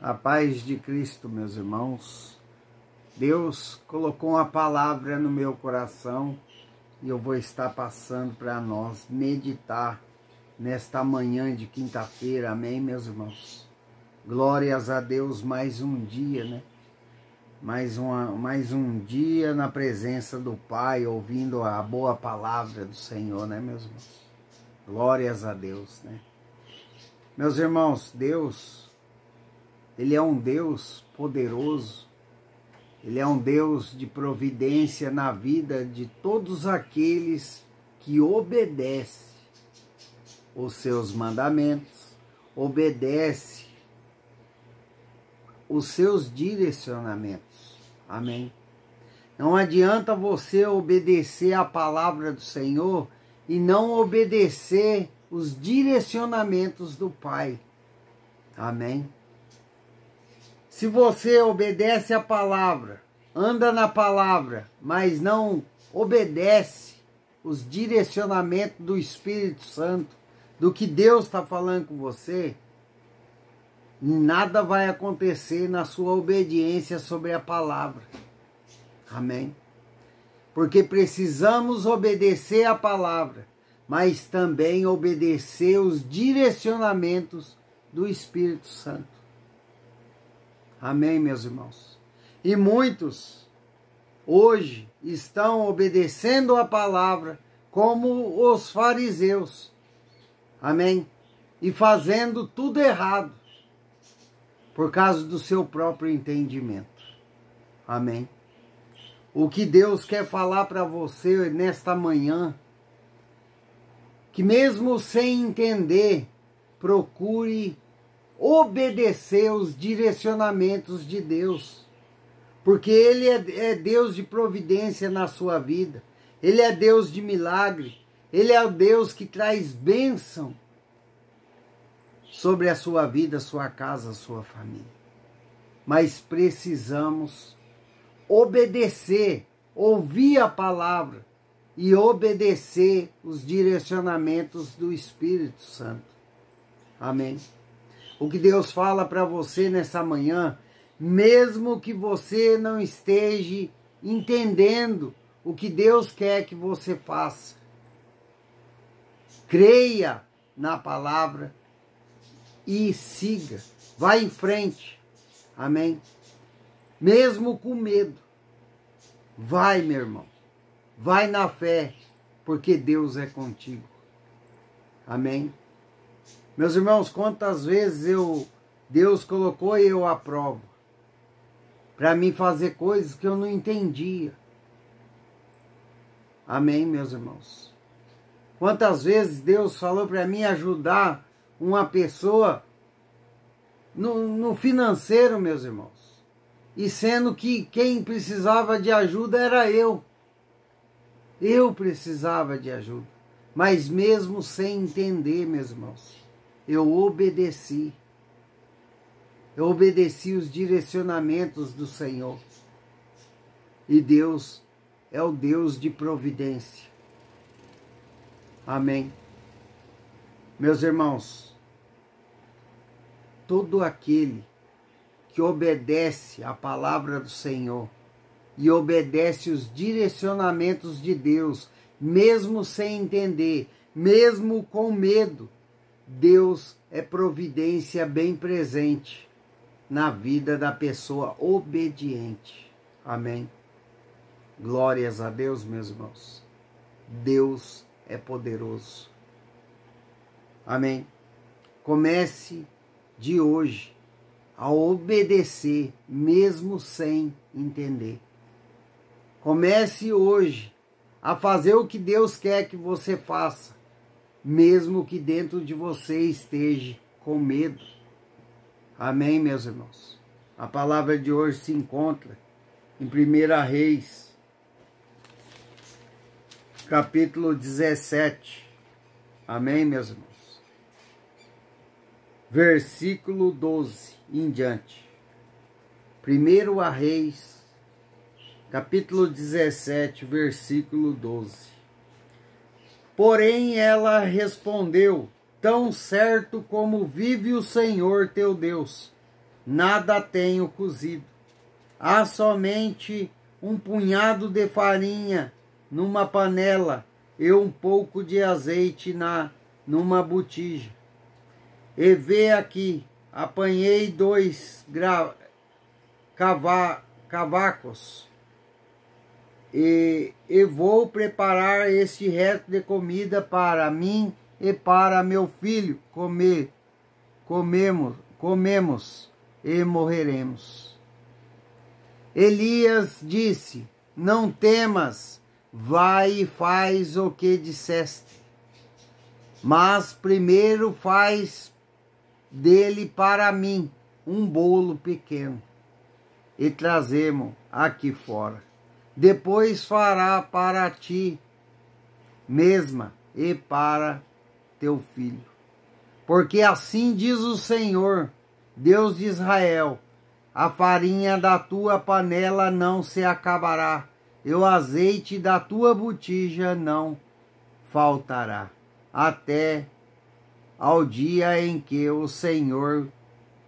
A paz de Cristo, meus irmãos. Deus colocou uma palavra no meu coração e eu vou estar passando para nós meditar nesta manhã de quinta-feira. Amém, meus irmãos? Glórias a Deus, mais um dia, né? Mais um dia na presença do Pai, ouvindo a boa palavra do Senhor, né, meus irmãos? Glórias a Deus, né? Meus irmãos, Deus, Ele é um Deus poderoso, Ele é um Deus de providência na vida de todos aqueles que obedecem os seus mandamentos, obedecem os seus direcionamentos. Amém? Não adianta você obedecer a palavra do Senhor e não obedecer os direcionamentos do Pai. Amém? Se você obedece a palavra, anda na palavra, mas não obedece os direcionamentos do Espírito Santo, do que Deus está falando com você, nada vai acontecer na sua obediência sobre a palavra. Amém? Porque precisamos obedecer a palavra, mas também obedecer os direcionamentos do Espírito Santo. Amém, meus irmãos? E muitos hoje estão obedecendo a palavra como os fariseus. Amém? E fazendo tudo errado por causa do seu próprio entendimento. Amém? O que Deus quer falar para você nesta manhã, que mesmo sem entender, procure obedecer os direcionamentos de Deus, porque Ele é Deus de providência na sua vida, Ele é Deus de milagre, Ele é o Deus que traz bênção sobre a sua vida, a sua casa, a sua família. Mas precisamos obedecer, ouvir a palavra e obedecer os direcionamentos do Espírito Santo. Amém? O que Deus fala para você nessa manhã, mesmo que você não esteja entendendo o que Deus quer que você faça, creia na palavra e siga, vá em frente. Amém? Mesmo com medo, vai, meu irmão, vai na fé, porque Deus é contigo. Amém? Meus irmãos, quantas vezes Deus colocou e eu aprovo para mim fazer coisas que eu não entendia. Amém, meus irmãos? Quantas vezes Deus falou para mim ajudar uma pessoa no financeiro, meus irmãos, e sendo que quem precisava de ajuda era eu. Eu precisava de ajuda, mas mesmo sem entender, meus irmãos, eu obedeci. Eu obedeci os direcionamentos do Senhor. E Deus é o Deus de providência. Amém? Meus irmãos, todo aquele que obedece a palavra do Senhor e obedece os direcionamentos de Deus, mesmo sem entender, mesmo com medo, Deus é providência bem presente na vida da pessoa obediente. Amém? Glórias a Deus, meus irmãos. Deus é poderoso. Amém? Comece de hoje a obedecer, mesmo sem entender. Comece hoje a fazer o que Deus quer que você faça, mesmo que dentro de você esteja com medo. Amém, meus irmãos? A palavra de hoje se encontra em 1 Reis, capítulo 17. Amém, meus irmãos? Versículo 12 em diante. 1 Reis, capítulo 17, versículo 12. Porém ela respondeu: tão certo como vive o Senhor teu Deus, nada tenho cozido. Há somente um punhado de farinha numa panela e um pouco de azeite numa botija. E vê aqui, apanhei 2 cavacos e vou preparar este resto de comida para mim e para meu filho comemos e morreremos. Elias disse: não temas, vai e faz o que disseste, mas primeiro faz dele para mim um bolo pequeno e trazemo aqui fora. Depois fará para ti mesma e para teu filho. Porque assim diz o Senhor, Deus de Israel: a farinha da tua panela não se acabará, e o azeite da tua botija não faltará, até ao dia em que o Senhor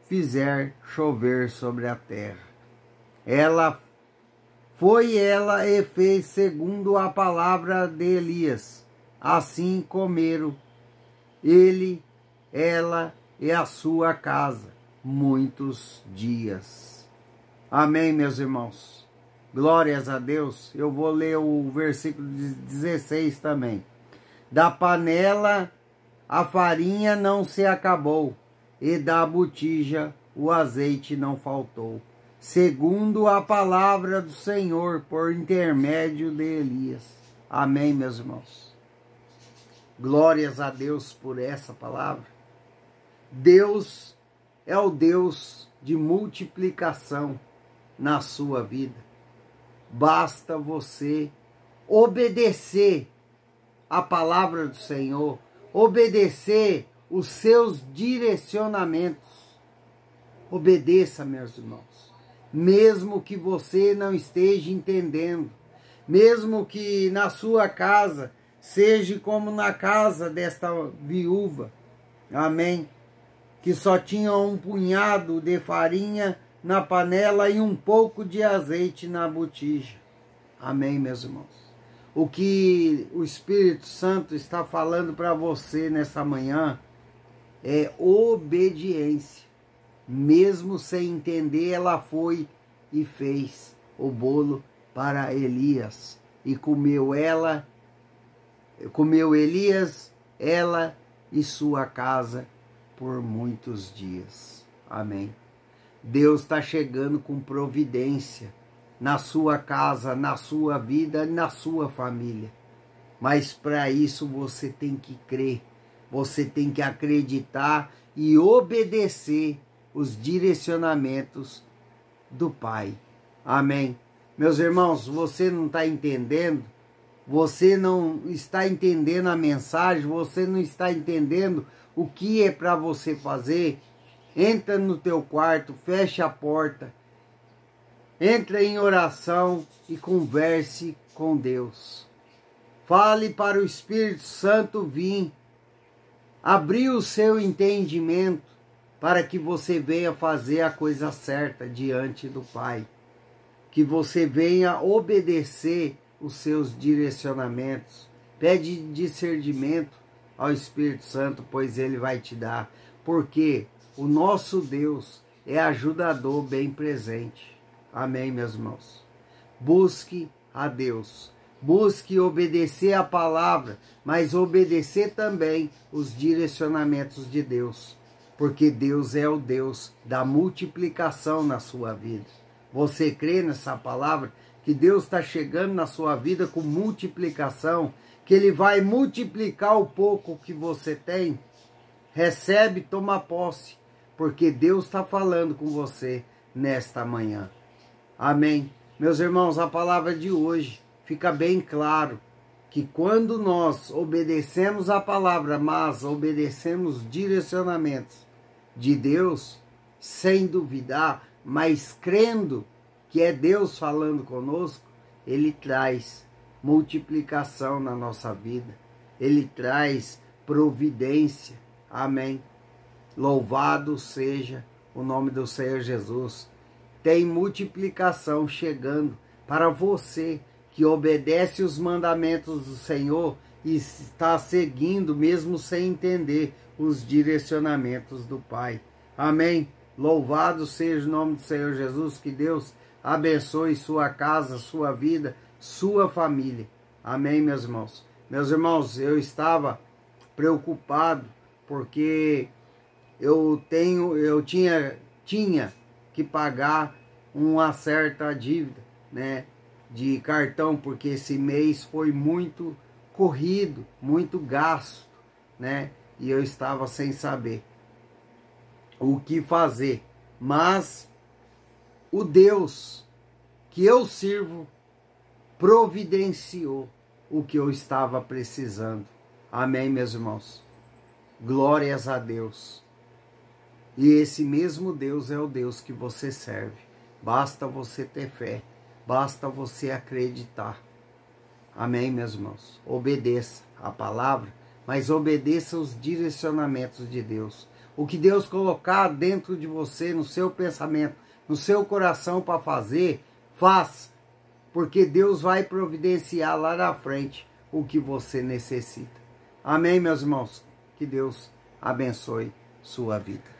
fizer chover sobre a terra. Ela e fez segundo a palavra de Elias. Assim comeram ele, ela e a sua casa muitos dias. Amém, meus irmãos. Glórias a Deus. Eu vou ler o versículo 16 também. Da panela a farinha não se acabou, e da botija o azeite não faltou, segundo a palavra do Senhor, por intermédio de Elias. Amém, meus irmãos. Glórias a Deus por essa palavra. Deus é o Deus de multiplicação na sua vida. Basta você obedecer a palavra do Senhor, obedecer os seus direcionamentos. Obedeça, meus irmãos, mesmo que você não esteja entendendo, mesmo que na sua casa seja como na casa desta viúva, amém, que só tinha um punhado de farinha na panela e um pouco de azeite na botija. Amém, meus irmãos. O que o Espírito Santo está falando para você nessa manhã é obediência. Mesmo sem entender, ela foi e fez o bolo para Elias. E comeu Elias, ela e sua casa por muitos dias. Amém. Deus está chegando com providência na sua casa, na sua vida, na sua família. Mas para isso você tem que crer, você tem que acreditar e obedecer os direcionamentos do Pai. Amém. Meus irmãos, você não está entendendo, você não está entendendo a mensagem, você não está entendendo o que é para você fazer, entra no teu quarto, fecha a porta, entra em oração e converse com Deus. Fale para o Espírito Santo vir, abrir o seu entendimento para que você venha fazer a coisa certa diante do Pai. Que você venha obedecer os seus direcionamentos. Pede discernimento ao Espírito Santo, pois Ele vai te dar. Porque o nosso Deus é ajudador bem presente. Amém, meus irmãos? Busque a Deus. Busque obedecer a palavra, mas obedecer também os direcionamentos de Deus. Porque Deus é o Deus da multiplicação na sua vida. Você crê nessa palavra? Que Deus está chegando na sua vida com multiplicação? Que Ele vai multiplicar o pouco que você tem? Recebe, toma posse. Porque Deus está falando com você nesta manhã. Amém. Meus irmãos, a palavra de hoje fica bem claro que quando nós obedecemos a palavra, mas obedecemos os direcionamentos de Deus, sem duvidar, mas crendo que é Deus falando conosco, Ele traz multiplicação na nossa vida. Ele traz providência. Amém. Louvado seja o nome do Senhor Jesus. Tem multiplicação chegando para você que obedece os mandamentos do Senhor e está seguindo, mesmo sem entender, os direcionamentos do Pai. Amém? Louvado seja o nome do Senhor Jesus, que Deus abençoe sua casa, sua vida, sua família. Amém, meus irmãos? Meus irmãos, eu estava preocupado porque eu tinha que pagar uma certa dívida, né, de cartão, porque esse mês foi muito corrido, muito gasto, né, e eu estava sem saber o que fazer. Mas o Deus que eu sirvo providenciou o que eu estava precisando. Amém, meus irmãos? Glórias a Deus. E esse mesmo Deus é o Deus que você serve. Basta você ter fé. Basta você acreditar. Amém, meus irmãos? Obedeça a palavra, mas obedeça os direcionamentos de Deus. O que Deus colocar dentro de você, no seu pensamento, no seu coração para fazer, faça. Porque Deus vai providenciar lá na frente o que você necessita. Amém, meus irmãos? Que Deus abençoe sua vida.